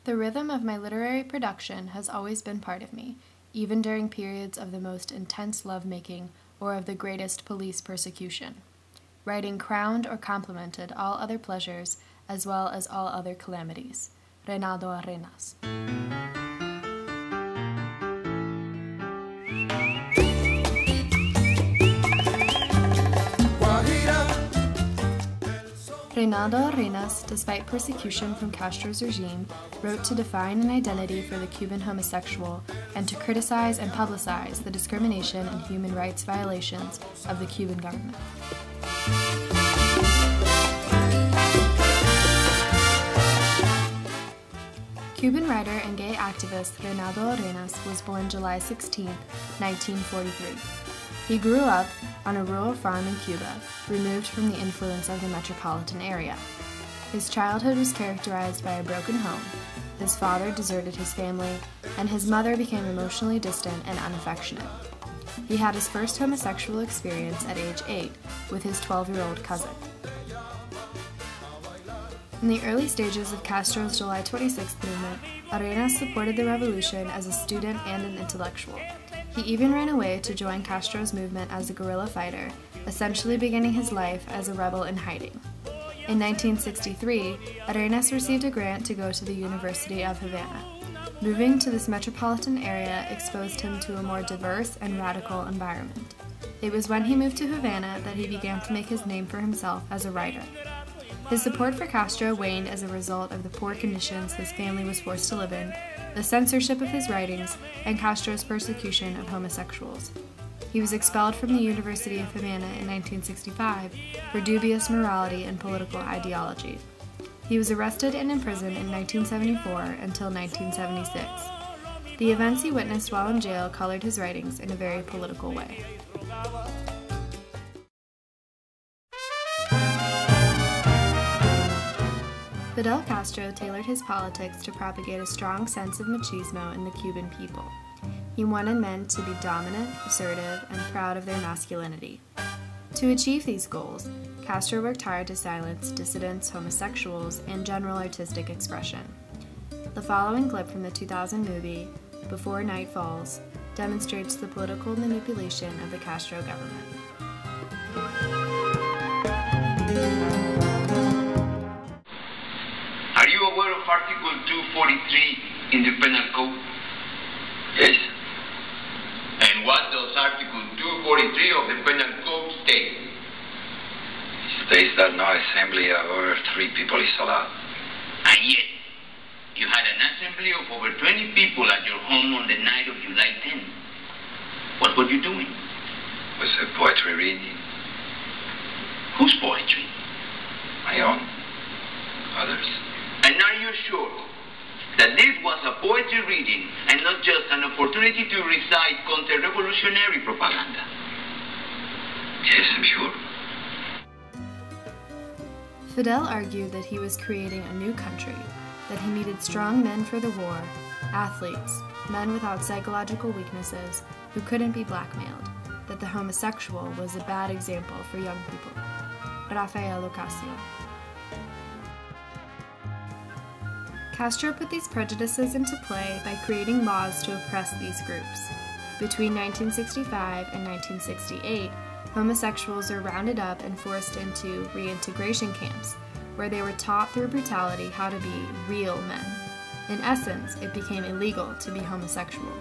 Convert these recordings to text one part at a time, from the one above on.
The rhythm of my literary production has always been part of me, even during periods of the most intense lovemaking or of the greatest police persecution. Writing crowned or complemented all other pleasures as well as all other calamities. Reinaldo Arenas. Reinaldo Arenas, despite persecution from Castro's regime, wrote to define an identity for the Cuban homosexual and to criticize and publicize the discrimination and human rights violations of the Cuban government. Cuban writer and gay activist Reinaldo Arenas was born July 16, 1943. He grew up on a rural farm in Cuba, removed from the influence of the metropolitan area. His childhood was characterized by a broken home. His father deserted his family, and his mother became emotionally distant and unaffectionate. He had his first homosexual experience at age 8 with his 12-year-old cousin. In the early stages of Castro's July 26th movement, Arenas supported the revolution as a student and an intellectual. He even ran away to join Castro's movement as a guerrilla fighter, essentially beginning his life as a rebel in hiding. In 1963, Arenas received a grant to go to the University of Havana. Moving to this metropolitan area exposed him to a more diverse and radical environment. It was when he moved to Havana that he began to make his name for himself as a writer. His support for Castro waned as a result of the poor conditions his family was forced to live in, the censorship of his writings, and Castro's persecution of homosexuals. He was expelled from the University of Havana in 1965 for dubious morality and political ideology. He was arrested and imprisoned in 1974 until 1976. The events he witnessed while in jail colored his writings in a very political way. Fidel Castro tailored his politics to propagate a strong sense of machismo in the Cuban people. He wanted men to be dominant, assertive, and proud of their masculinity. To achieve these goals, Castro worked hard to silence dissidents, homosexuals, and general artistic expression. The following clip from the 2000 movie, Before Night Falls, demonstrates the political manipulation of the Castro government. Are you aware of Article 243 in the Penal Code? Yes. And what does Article 243 of the Penal Code state? It states that no assembly of over 3 people is allowed. And yet, you had an assembly of over 20 people at your home on the night of July 10th. What were you doing? It was a poetry reading. Whose poetry? My own. Others. And are you sure that this was a poetry reading and not just an opportunity to recite counter-revolutionary propaganda? Yes, I'm sure. Fidel argued that he was creating a new country, that he needed strong men for the war, athletes, men without psychological weaknesses who couldn't be blackmailed, that the homosexual was a bad example for young people. Rafael Ocasio. Castro put these prejudices into play by creating laws to oppress these groups. Between 1965 and 1968, homosexuals were rounded up and forced into reintegration camps, where they were taught through brutality how to be real men. In essence, it became illegal to be homosexual.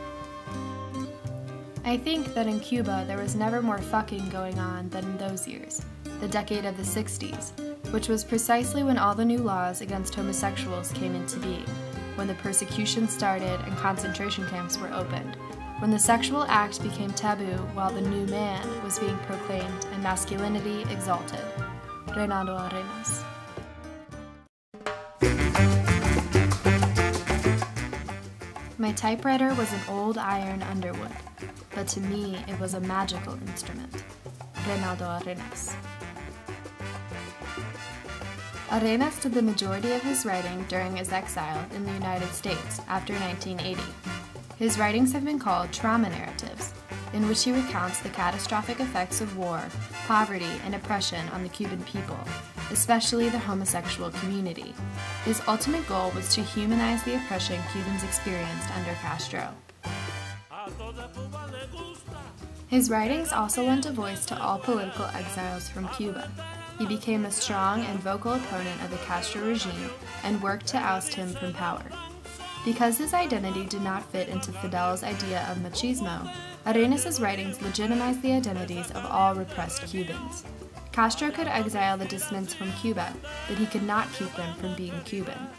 I think that in Cuba there was never more fucking going on than in those years, the decade of the 60s, which was precisely when all the new laws against homosexuals came into being, when the persecution started and concentration camps were opened, when the sexual act became taboo while the new man was being proclaimed and masculinity exalted. Reinaldo Arenas. My typewriter was an old iron Underwood, but to me it was a magical instrument. Reinaldo Arenas. Arenas did the majority of his writing during his exile in the United States after 1980. His writings have been called trauma narratives, in which he recounts the catastrophic effects of war, poverty, and oppression on the Cuban people, especially the homosexual community. His ultimate goal was to humanize the oppression Cubans experienced under Castro. His writings also lent a voice to all political exiles from Cuba. He became a strong and vocal opponent of the Castro regime and worked to oust him from power. Because his identity did not fit into Fidel's idea of machismo, Arenas' writings legitimized the identities of all repressed Cubans. Castro could exile the dissidents from Cuba, but he could not keep them from being Cuban.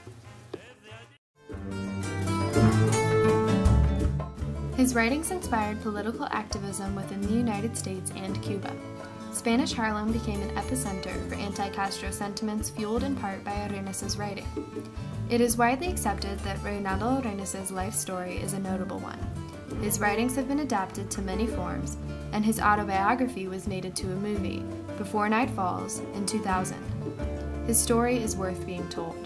His writings inspired political activism within the United States and Cuba. Spanish Harlem became an epicenter for anti-Castro sentiments fueled in part by Arenas' writing. It is widely accepted that Reinaldo Arenas' life story is a notable one. His writings have been adapted to many forms, and his autobiography was made into a movie, Before Night Falls, in 2000. His story is worth being told.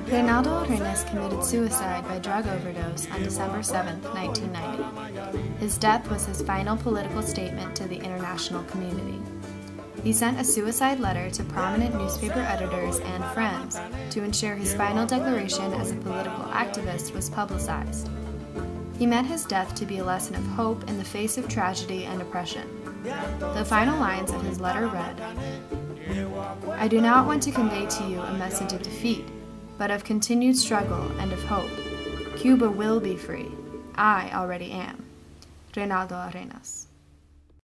Reinaldo Arenas committed suicide by drug overdose on December 7, 1990. His death was his final political statement to the international community. He sent a suicide letter to prominent newspaper editors and friends to ensure his final declaration as a political activist was publicized. He meant his death to be a lesson of hope in the face of tragedy and oppression. The final lines of his letter read, "I do not want to convey to you a message of defeat, but of continued struggle and of hope. Cuba will be free. I already am. Reinaldo Arenas."